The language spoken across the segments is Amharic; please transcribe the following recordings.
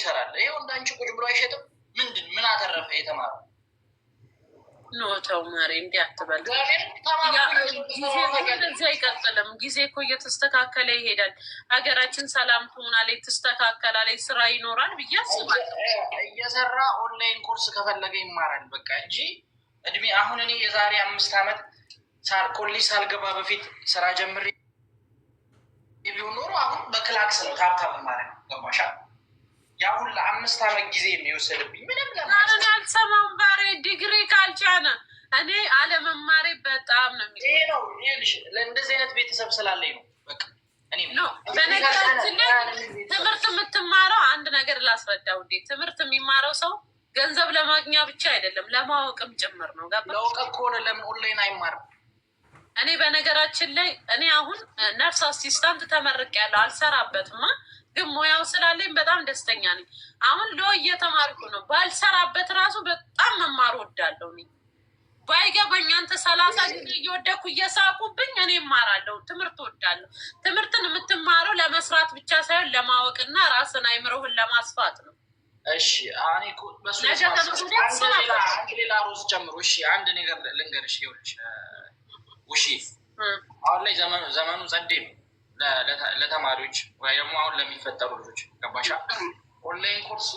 ይሰራል። ይኸው እንዳንቺ ቁጭ ብሎ አይሸጥም። ምን አተረፈ የተማረው? ኖተው ማሪ እንዲህ አትበል። ጊዜ አይቀጥልም። ጊዜ እኮ እየተስተካከለ ይሄዳል። ሀገራችን ሰላም ትሆናለች፣ ትስተካከላለች፣ ስራ ይኖራል ብዬ አስባለሁ። እየሰራ ኦንላይን ኮርስ ከፈለገ ይማራል በቃ እንጂ እድሜ አሁን እኔ የዛሬ 5 ዓመት ኮሌጅ ሳልገባ በፊት ስራ ጀምሬ ቢሆን ኖሮ አሁን በክላክስ ነው ታብታብ ማለት ነው። ገባሻ? ያሁን ለ5 ዓመት ጊዜ የሚወሰድብኝ ምንም ለማለት አልሰማም። ባሬ ዲግሪ ካልቻነ እኔ አለመማሬ በጣም ነው ይሄ ነው። ይሄልሽ ለእንደዚህ አይነት ቤተሰብ ስላለኝ ነው በቃ እኔ ነው። በነገራችን ላይ ትምህርት የምትማረው አንድ ነገር ላስረዳ ውዴ፣ ትምህርት የሚማረው ሰው ገንዘብ ለማግኛ ብቻ አይደለም ለማወቅም ጭምር ነው። ገባ? ለእውቀት ከሆነ ለምን ኦንላይን አይማርም? እኔ በነገራችን ላይ እኔ አሁን ነርስ አሲስታንት ተመርቄያለሁ። አልሰራበትማ ግን ሙያው ስላለኝ በጣም ደስተኛ ነኝ። አሁን እየተማርኩ ነው። ባልሰራበት ራሱ በጣም መማር ወዳለሁ። እኔ ባይገባኝ አንተ 30 ጊዜ እየወደኩ እየሳቁብኝ እኔ እማራለሁ። ትምህርት ወዳለሁ። ትምህርትን የምትማረው ለመስራት ብቻ ሳይሆን ለማወቅና ራስን አይምሮህን ለማስፋት ነው። እሺ እኔ በሱ ሌላ ሮዝ ጨምሮ እሺ አንድ ነገር ልንገርሽ። ይኸውልሽ ውሺ አሁን ላይ ዘመኑ ጸዴ ነው ለተማሪዎች ወይ ደግሞ አሁን ለሚፈጠሩ ልጆች። ገባሻ? ኦንላይን ኮርስ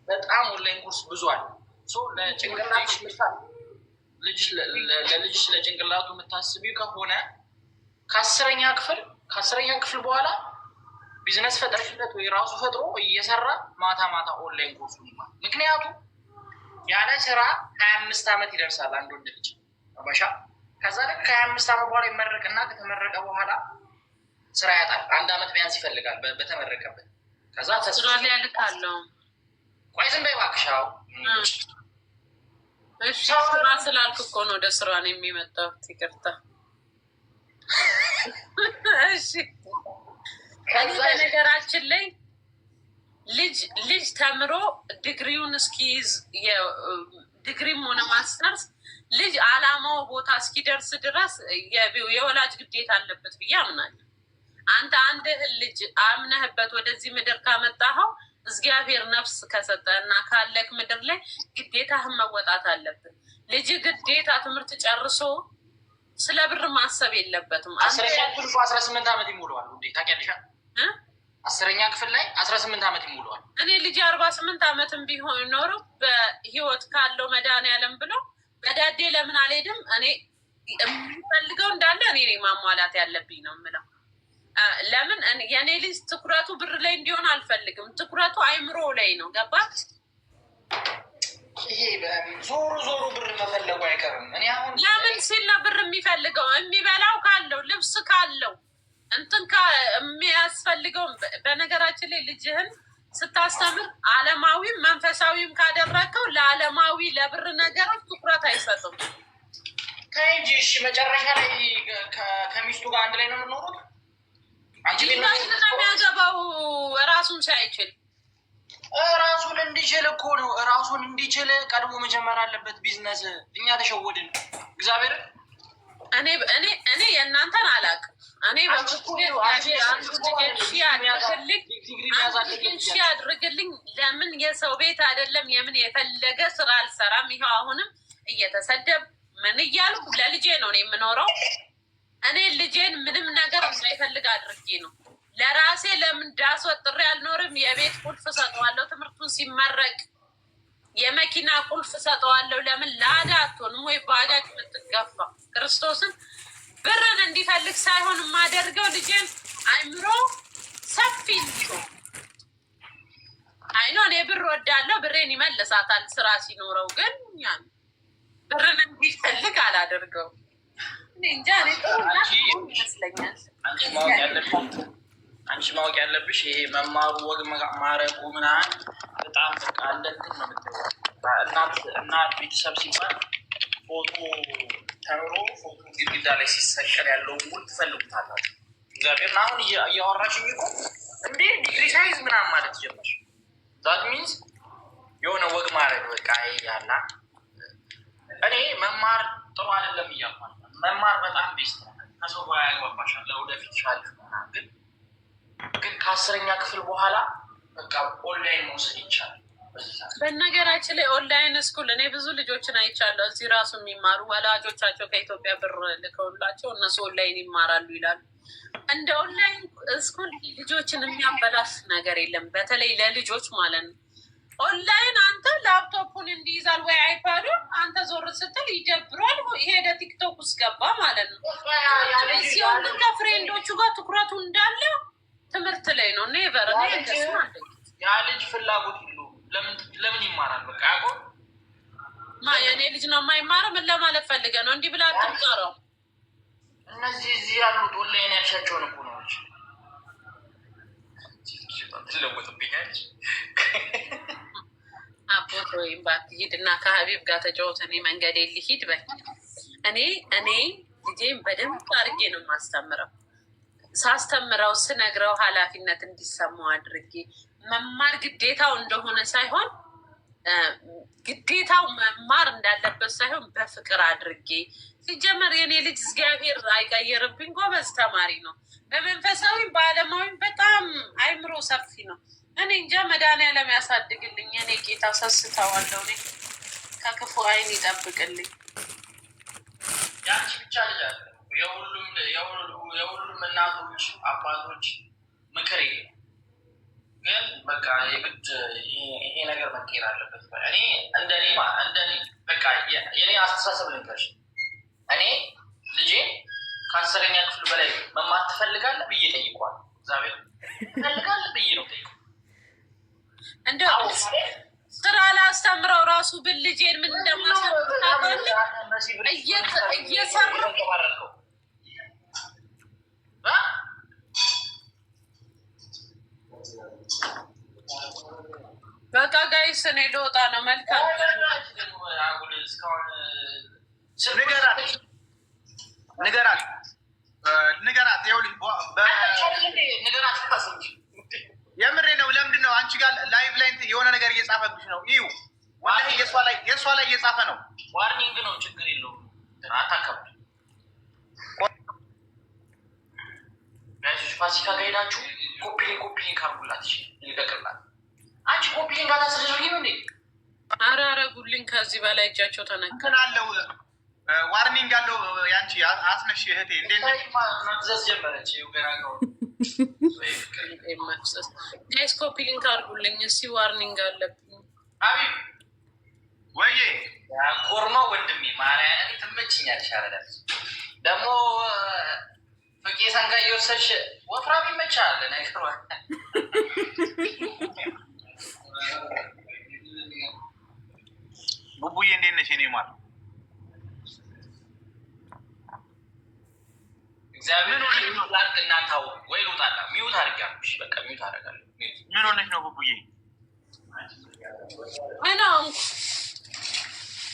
በጣም ኦንላይን ኮርስ ብዙ አለ። ለልጅሽ ለጭንቅላቱ የምታስቢው ከሆነ ከአስረኛ ክፍል በኋላ ቢዝነስ ፈጠርሽለት ወይ ራሱ ፈጥሮ እየሰራ ማታ ኦንላይን ኮርሱ ይማር። ምክንያቱም ያለ ስራ 25 ዓመት ይደርሳል አንድ ወንድ ልጅ። ገባሻ? ከዛ ልክ ከ25 ዓመት በኋላ ይመረቅና ከተመረቀ በኋላ ስራ ያጣል። 1 ዓመት ቢያንስ ይፈልጋል በተመረቀበት። ከዛ ስራ ላይ ያልካለው ቆይ ዝም በይ እባክሽ። እሺ ስራ ስላልክ እኮ ነው ወደ ስራ ነው የሚመጣው። ይቅርታ። እሺ በነገራችን ላይ ልጅ ተምሮ ዲግሪውን እስኪይዝ ዲግሪም ሆነ ማስተርስ ልጅ አላማው ቦታ እስኪደርስ ድረስ የወላጅ ግዴታ አለበት ብዬ አምናለሁ። አንተ አንድህን ልጅ አምነህበት ወደዚህ ምድር ካመጣኸው እግዚአብሔር ነፍስ ከሰጠና ካለክ ምድር ላይ ግዴታህን መወጣት አለብን። ልጅ ግዴታ ትምህርት ጨርሶ ስለ ብር ማሰብ የለበትም። 18 ዓመት ይሞላዋል እንዴ? ታውቂያለሽ? 10ኛ ክፍል ላይ 18 ዓመት ይሞላዋል። እኔ ልጅ 48 ዓመትም ቢሆን ኖሮ በህይወት ካለው መድኃኒዓለም ብሎ በዳዴ ለምን አልሄድም? እኔ የምፈልገው እንዳለ እኔ ማሟላት ያለብኝ ነው የምለው። ለምን የኔ ልጅ ትኩረቱ ብር ላይ እንዲሆን አልፈልግም። ትኩረቱ አይምሮ ላይ ነው። ገባ? ይሄ ዞሮ ብር መፈለጉ አይቀርም። እኔ አሁን ለምን ሲል ነው ብር የሚፈልገው? የሚበላው ካለው ልብስ ካለው እንትን የሚያስፈልገው። በነገራችን ላይ ልጅህን ስታስተምር ዓለማዊም መንፈሳዊም ካደረግከው ለዓለማዊ ለብር ነገሮች ትኩረት አይሰጥም። ከእንጂ እሺ፣ መጨረሻ ላይ ከሚስቱ ጋር አንድ ላይ ነው የምኖሩት። አንቺ የሚያገባው ራሱን ሳይችል ራሱን እንዲችል እኮ ነው። ራሱን እንዲችል ቀድሞ መጀመር አለበት ቢዝነስ። እኛ ተሸወድን። እግዚአብሔር እኔ የእናንተን አላውቅም። እኔ ያድርግልኝ። ለምን የሰው ቤት አይደለም የምን የፈለገ ስራ አልሰራም። ይኸው አሁንም እየተሰደብ ምን እያሉ ለልጄ ነው የምኖረው። እኔ ልጄን ምንም ነገር እንዳይፈልግ አድርጌ ነው ለራሴ። ለምን ዳስ ወጥሬ አልኖርም? የቤት ቁልፍ ሰጠዋለሁ። ትምህርቱን ሲመረቅ የመኪና ቁልፍ ሰጠዋለሁ። ለምን ላዳ አትሆንም ወይ ባጃጅ የምትገፋ? ክርስቶስን ብርን እንዲፈልግ ሳይሆን የማደርገው ልጄን አይምሮ ሰፊ እንዲሆን። አይኖ እኔ ብር ወዳለሁ፣ ብሬን ይመልሳታል ስራ ሲኖረው። ግን ያን ብርን እንዲፈልግ አላደርገው። እንጃ እኔ ጥሩ ይመስለኛል። አንቺ ማወቅ ያለብሽ ይሄ መማሩ ወግ ማረቁ ምናምን በጣም በቃ እንደንትን ነው የምትለው። እናት ቤተሰብ ሲባል ፎቶ ተምሮ ፎቶ ግድግዳ ላይ ሲሰቀል ያለውን ሙሉ ትፈልጉታላችሁ። እግዚአብሔርን አሁን እያወራሽኝ እኮ እንዴ ዲግሪ ሳይዝ ምናምን ማለት ጀመርሽ። ዛት ሚንስ የሆነ ወግ ማድረግ በቃ ያላ። እኔ መማር ጥሩ አይደለም እያልኳል። መማር በጣም ቤስት ነው። ከሰው ጋር ያግባባሻል፣ ለወደፊት ይሻልሽ። ግን ከ10ኛ ክፍል በኋላ በቃ ኦንላይን መውሰድ ይቻላል። በነገራችን ላይ ኦንላይን ስኩል እኔ ብዙ ልጆችን አይቻለሁ። እዚህ ራሱ የሚማሩ ወላጆቻቸው ከኢትዮጵያ ብር ልከውላቸው እነሱ ኦንላይን ይማራሉ ይላሉ። እንደ ኦንላይን ስኩል ልጆችን የሚያበላሽ ነገር የለም፣ በተለይ ለልጆች ማለት ነው። ኦንላይን አንተ ላፕቶፑን እንዲይዛል ወይ አይፓዱን አንተ ዞር ስትል ይጀብሯል፣ ሄደ ቲክቶክ ውስጥ ገባ ማለት ነው። ሲሆን ግን ከፍሬንዶቹ ጋር ትኩረቱ እንዳለ ትምህርት ላይ ነው። ኔቨር ያ ልጅ ፍላጎት የለውም። ለምን ይማራል? በቃ ያቆም የኔ ልጅ ነው የማይማረው። ምን ለማለት ፈልገ ነው? እንዲህ ብላ አትምጠረው። እነዚህ እዚህ ያሉት ኦንላይን ያልሻቸውን እኮ ነው ትለወጥብኛለች። አቦት ወይም ባትሄድ እና ከሀቢብ ጋር ተጫወት፣ እኔ መንገድ ልሂድ በል። እኔ ልጄን በደንብ አድርጌ ነው የማስተምረው። ሳስተምረው ስነግረው ኃላፊነት እንዲሰማው አድርጌ መማር ግዴታው እንደሆነ ሳይሆን ግዴታው መማር እንዳለበት ሳይሆን በፍቅር አድርጌ ሲጀመር የኔ ልጅ እግዚአብሔር አይቀየርብኝ፣ ጎበዝ ተማሪ ነው። በመንፈሳዊም በዓለማዊም በጣም አይምሮ ሰፊ ነው። እኔ እንጃ መድኃኒዓለም ያሳድግልኝ። የኔ ጌታ ሰስተዋለሁ። እኔ ከክፉ አይን ይጠብቅልኝ። ያንቺ ብቻ ልጅ አለ የሁሉም እናቶች አባቶች ምክር ግን በቃ የግድ ይሄ ነገር መቀየር አለበት። እኔ እንደኔ በቃ የኔ አስተሳሰብ ልንገርሽ፣ እኔ ልጄ ከ10ኛ ክፍል በላይ መማር ትፈልጋለህ ብዬ ጠይቋል። እግዚአብሔር ትፈልጋለህ ብዬ ነው ጠይቁ። እንደ ስራ ላስተምረው ራሱ ብል ልጄን ምን እንደማስተምር እየሰሩ በቃ ጋይስ እኔ ልወጣ ነው። መልካም ንገራት። የምሬ ነው። ለምንድን ነው አንቺ ጋር ላይቭ ላይ የሆነ ነገር እየጻፈብሽ ነው? ይሁ የእሷ ላይ እየጻፈ ነው። ዋርኒንግ ነው። ችግር የለውም። አታከብድ። ፋሲካ ጋር ሄዳችሁ ኮፒሊንግ አርጉላት። ይልቀቅላት። አንቺ ኮፒሊንግ አታስደርጊም እንዴ? ኧረ አረጉልኝ። ከዚህ በላይ እጃቸው ተነክን አለው። ዋርኒንግ አለው። ያንቺ አስነሽ እህቴ እንዴት መፍዘዝ ጀመረች። ገና ጋይስ ኮፒሊንግ አርጉልኝ እስኪ። ዋርኒንግ አለብኝ። አቢብ ወይዬ ጎርማ ወንድሜ ማርያምን ትመችኛለሽ። አረዳት ደግሞ ፍቄ ሰንጋ እየወሰድሽ ወፍራም ይመቻል ነገሯ። ቡቡዬ እንዴት ነሽ? እኔ ማለት እግዚአብሔር እናንታው ወይ ልውጣላ ሚዩት አድርጊያለሽ። በቃ ሚዩት አደርጋለሁ። ምን ሆነሽ ነው ቡቡዬ? ምነው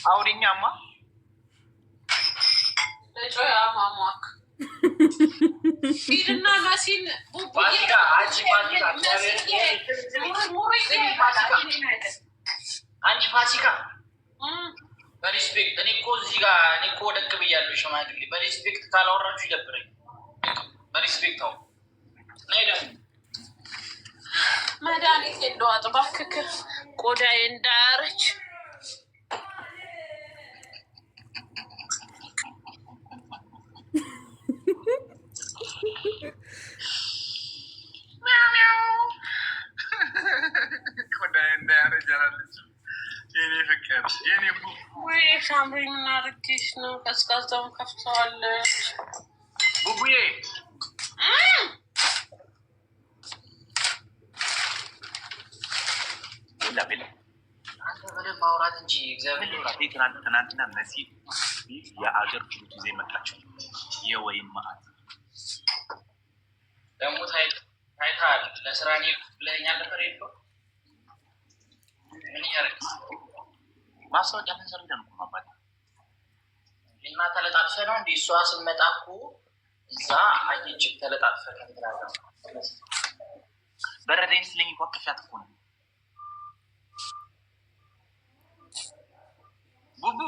አውሪኛማ ለጮያ ማሟክ ሂድና መሲን አንቺ ፋሲካ በሪስፔክት እኔ እኮ እዚህ ጋር እኔ እኮ ደቅ ብያለሁ። ሽማግሌ በሪስፔክት ካላወራችሁ ይደብረኝ። በሪስፔክት አው መድኃኒት የለዋጥ እባክህ ቆዳዬ እንዳያረች። ወይ ሳምሪ ምን አድርጌሽ ነው? ቀዝቃዛውን ከፍተዋለች። ቡቡዬ ማውራት እንጂ ትናንትና መሲ የአገር ችሎት ጊዜ መጣችው። የወይም ማአት ደግሞ ታይታል። ለስራ ብለኛ ነበር የለው ምን ያደርግ ማስታወቂያ ተሰርተን እኮ ማባል እና ተለጣጥፈ ነው እንዲ እሷ ስመጣ እኮ እዛ አየች ተለጣጥፈ ከንትራጋ በረደኝ ስለኝ እኮ አቅፊያት እኮ ነው። ቡቡ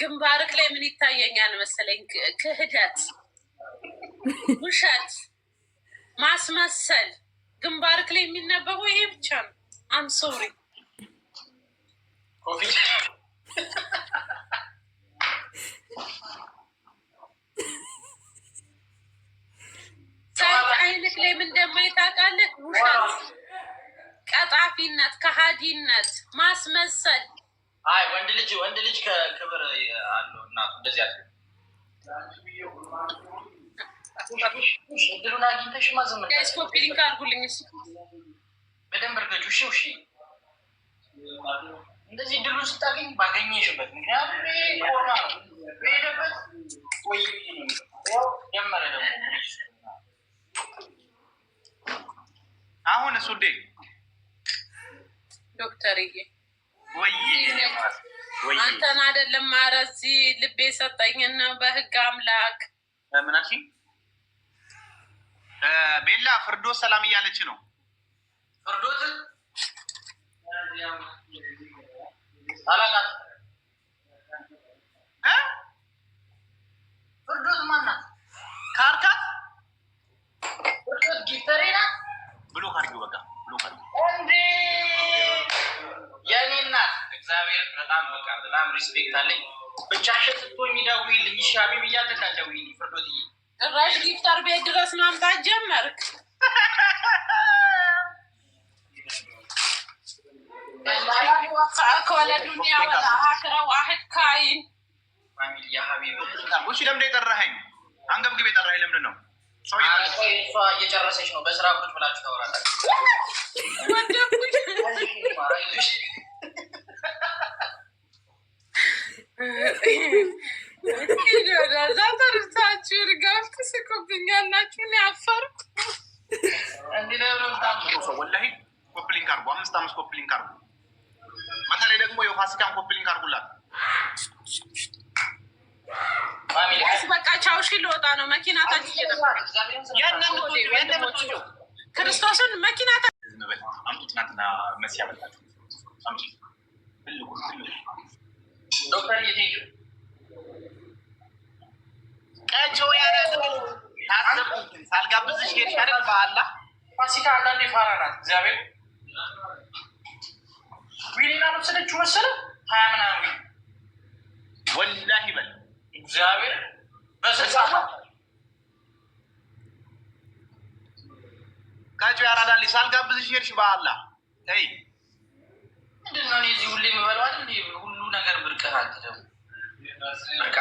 ግንባርክ ላይ ምን ይታየኛል መሰለኝ? ክህደት፣ ውሸት፣ ማስመሰል ግንባርክ ላይ የሚነበበው ይሄ ብቻ ነው። አም ሶሪ አይነት ላይ ምን እንደማይታወቃለህ? ውሸት፣ ቀጣፊነት፣ ከሃዲነት፣ ማስመሰል። አይ ወንድ ልጅ ከክብር አለው እናቱ እንደዚህ አለ። እድሉን አግኝተሽ ማዘመን ስኮፒ ሊንክ አድርጉልኝ እሱ በደንብ እርገጩ። እሺ እንደዚህ እድሉን ስታገኝ ባገኘሽበት፣ ምክንያቱም ኮሮና ነው በሄደበት ወይ ጀመረ ደግሞ አሁን እሱዴ ዶክተርዬ ወይ አንተን አይደለም ኧረ እዚህ ልቤ ሰጠኝና በህግ አምላክ ምን አልሽኝ? ቤላ ፍርዶስ ሰላም እያለች ነው። ፍርዶስ አላቃት ፍርዶስ ማናት? ካርካት ፍርዶስ ጊፍተሬ ናት ብሎ ካርዱ በቃ ብሎ ካርዱ እንዴ የኔ እናት እግዚአብሔር በጣም ሪስፔክት አለኝ። ብቻሽን ስትሆኝ ደውዪልኝ እሺ ሀቢብ እያለች ደውዪልኝ ፍርዶትዬ። ጭራሽ ጊፍተር ቤት ድረስ ማምጣት ጀመርክ። ከወለ ዱኒያ ወላ አኽራ ዋሕድ ካይን ፋሚሊ ያ ሀቢብ እሺ ለምንድን የጠራኸኝ? አንገብግብ የጠራኸኝ ለምንድን ነው? እሷ እየጨረሰች ነው። በስራ ቁጭ ብላችሁ ታወራላችሁ። ዛተርታችሁ ርጋፍ ትስቁብኛላችሁ። ያፈርኩ ወላሂ ኮፕሊንክ አርጉ። 5 ኮፕሊንክ አርጉ። በተለይ ደግሞ የፋሲካን ኮፕሊንክ አርጉላት። በቃ ቻው። እሺ ልወጣ ነው። መኪና ታች ክርስቶስን መኪና አምጡ። ትናንትና መሲ ያመጣችሁ ዶክተር እየቴጁ ቀቸው ያረግነው ታሰብኩትን ሳልጋብዝሽ ሄድሽ አይደል? በአላ ፋሲካ አንዳንዴ ፋራ ናት። እግዚአብሔር ዊሊና መሰለችው መሰለ 20 ምናምን ወላሂ በል እግዚአብሔር በስልሳ ቀቸው ያራዳል። ሳልጋብዝሽ ሄድሽ በአላ ተይ። ምንድን ነው እዚህ ሁሌ የምበለው አይደል? ሁሉ ነገር ብርቅህ አንተ ደግሞ በቃ